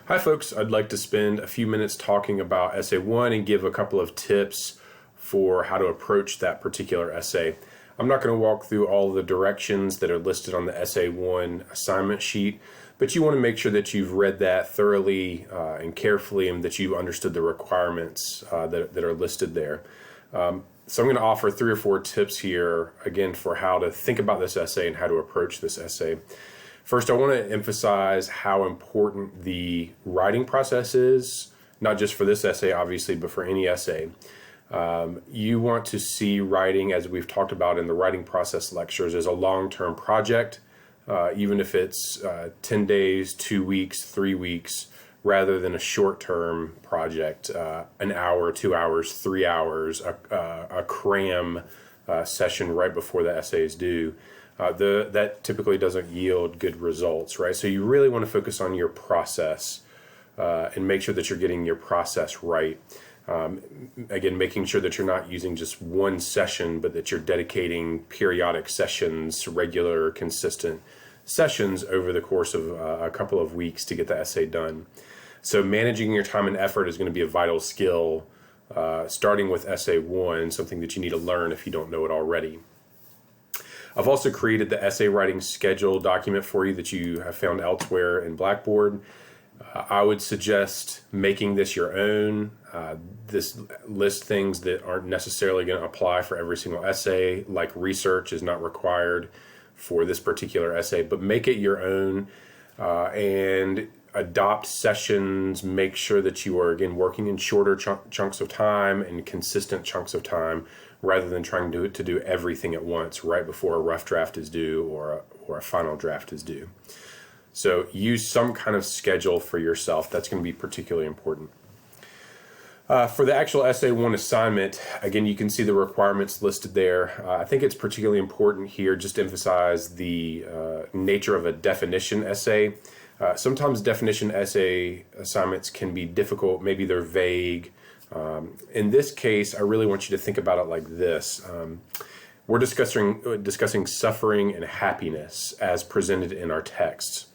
Hi folks, I'd like to spend a few minutes talking about Essay 1 and give a couple of tips for how to approach that particular essay. I'm not going to walk through all the directions that are listed on the Essay 1 assignment sheet, but you want to make sure that you've read that thoroughly and carefully and that you've understood the requirements that are listed there. So I'm going to offer 3 or 4 tips here, again, for how to think about this essay and how to approach this essay. First, I want to emphasize how important the writing process is, not just for this essay, obviously, but for any essay. You want to see writing, as we've talked about in the writing process lectures, as a long-term project, even if it's 10 days, 2 weeks, 3 weeks, rather than a short-term project, an hour, 2 hours, 3 hours, a cram session right before the essay is due. That typically doesn't yield good results, right? So you really want to focus on your process and make sure that you're getting your process right. Again, making sure that you're not using just one session, but that you're dedicating periodic sessions, regular, consistent sessions over the course of a couple of weeks to get the essay done. So managing your time and effort is going to be a vital skill, starting with Essay 1, something that you need to learn if you don't know it already. I've also created the essay writing schedule document for you that you have found elsewhere in Blackboard. I would suggest making this your own. This lists things that aren't necessarily going to apply for every single essay, like research is not required for this particular essay, but make it your own and adopt sessions. Make sure that you are, again, working in shorter chunks of time and consistent chunks of time, rather than trying to do everything at once right before a rough draft is due or a final draft is due. So use some kind of schedule for yourself. That's going to be particularly important. For the actual Essay 1 assignment, again, you can see the requirements listed there. I think it's particularly important here just to emphasize the nature of a definition essay. Sometimes definition essay assignments can be difficult. Maybe they're vague. In this case, I really want you to think about it like this. We're discussing suffering and happiness as presented in our text.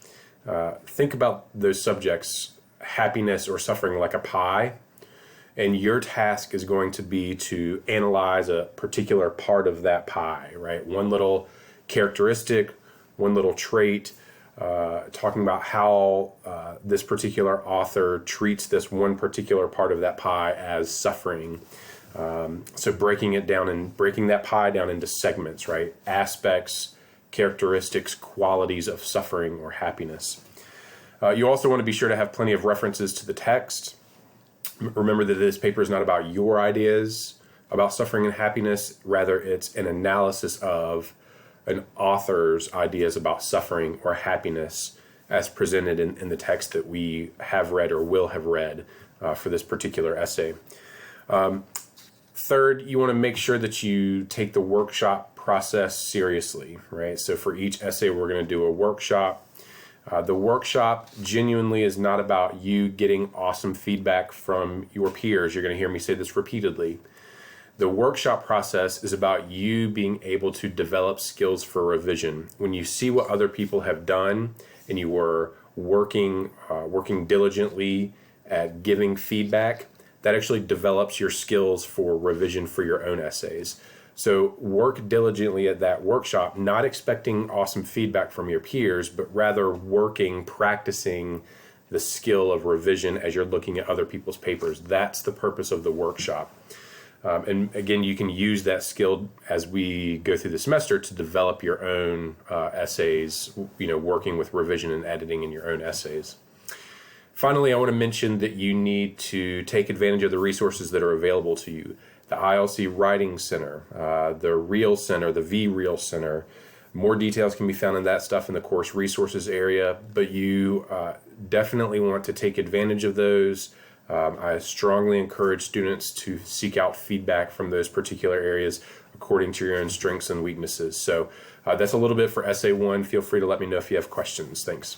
Think about those subjects, happiness or suffering, like a pie, and your task is going to be to analyze a particular part of that pie, right? One little characteristic, one little trait, talking about how this particular author treats this one particular part of that pie as suffering. So breaking that pie down into segments, right? Aspects, characteristics, qualities of suffering or happiness. You also want to be sure to have plenty of references to the text. Remember that this paper is not about your ideas about suffering and happiness. Rather, it's an analysis of an author's ideas about suffering or happiness as presented in the text that we have read or will have read for this particular essay. Third, you want to make sure that you take the workshop process seriously, right? So for each essay, we're going to do a workshop. The workshop genuinely is not about you getting awesome feedback from your peers. You're going to hear me say this repeatedly. The workshop process is about you being able to develop skills for revision. When you see what other people have done and you were working diligently at giving feedback, that actually develops your skills for revision for your own essays. So work diligently at that workshop, not expecting awesome feedback from your peers, but rather practicing the skill of revision as you're looking at other people's papers. That's the purpose of the workshop. And again, you can use that skill as we go through the semester to develop your own essays, working with revision and editing in your own essays. Finally, I want to mention that you need to take advantage of the resources that are available to you. The ILC Writing Center, the Reel Center, the V-Reel Center. More details can be found in that stuff in the course resources area, but you definitely want to take advantage of those. I strongly encourage students to seek out feedback from those particular areas according to your own strengths and weaknesses. So that's a little bit for Essay 1. Feel free to let me know if you have questions. Thanks.